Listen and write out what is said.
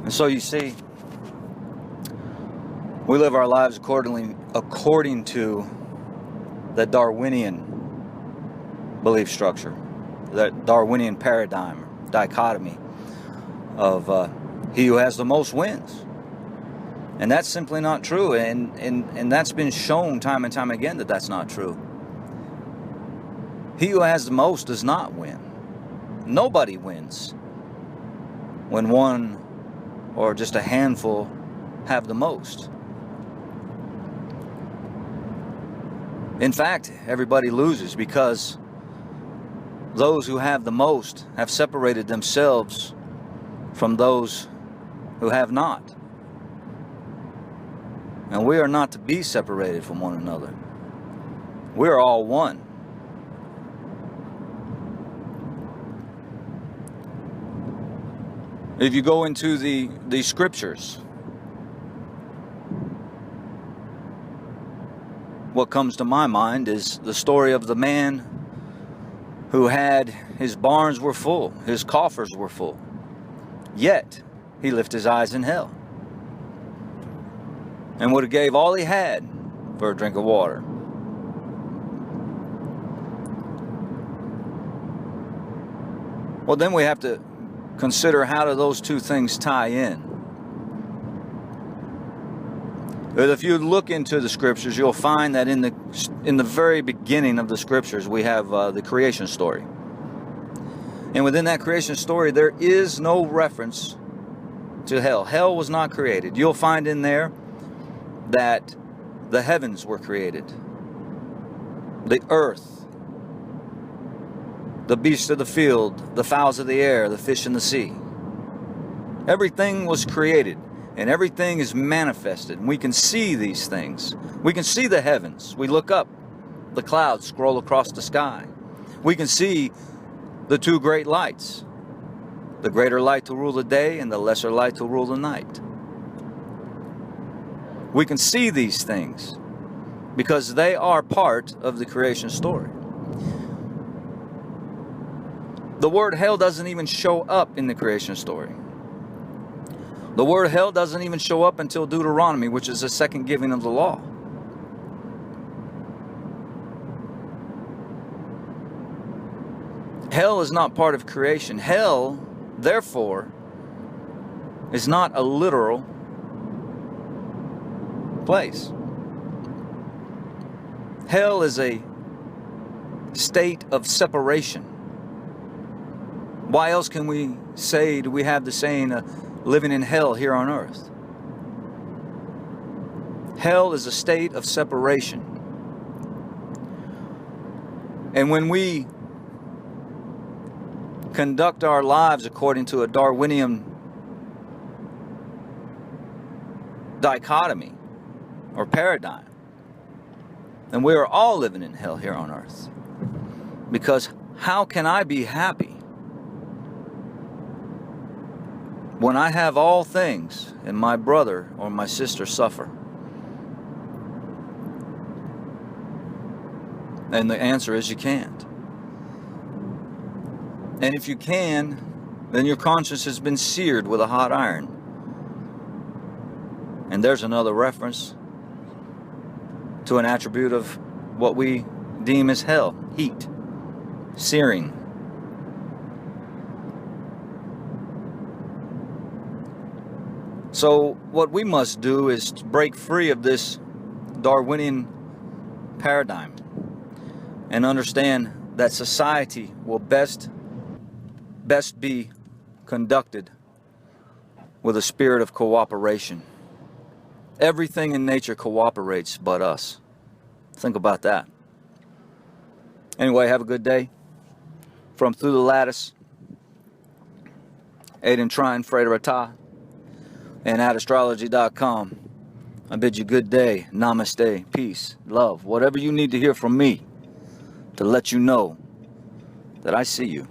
And so you see, we live our lives according to the Darwinian belief structure, that Darwinian paradigm, dichotomy of he who has the most wins. And that's simply not true, and that's been shown time and time again that that's not true. He who has the most does not win. Nobody wins when one or just a handful have the most. In fact, everybody loses because those who have the most have separated themselves from those who have not. And we are not to be separated from one another. We are all one. If you go into the scriptures, what comes to my mind is the story of the man who had his barns were full, his coffers were full, yet he lifted his eyes in hell and would have gave all he had for a drink of water. Well, then we have to consider, how do those two things tie in? But if you look into the scriptures, you'll find that in the very beginning of the scriptures, we have the creation story. And within that creation story, there is no reference to hell. Hell was not created. You'll find in there that the heavens were created, the earth, the beasts of the field, the fowls of the air, the fish in the sea. Everything was created, and everything is manifested. And we can see these things. We can see the heavens. We look up, the clouds scroll across the sky. We can see the two great lights, the greater light to rule the day and the lesser light to rule the night. We can see these things because they are part of the creation story. The word hell doesn't even show up in the creation story. The word hell doesn't even show up until Deuteronomy, which is the second giving of the law. Hell is not part of creation. Hell, therefore, is not a literal place. Hell is a state of separation. Why else can we say, do we have the saying, living in hell here on earth? Hell is a state of separation. And when we conduct our lives according to a Darwinian dichotomy or paradigm, then we are all living in hell here on earth. Because how can I be happy when I have all things and my brother or my sister suffer? And the answer is you can't. And if you can, then your conscience has been seared with a hot iron. And there's another reference to an attribute of what we deem as hell: heat, searing. So what we must do is break free of this Darwinian paradigm and understand that society will best be conducted with a spirit of cooperation. Everything in nature cooperates but us. Think about that. Anyway, have a good day. From Through the Lattice, Aiden Trine, Frederata, and at astrology.com. I bid you good day, namaste, peace, love, whatever you need to hear from me to let you know that I see you.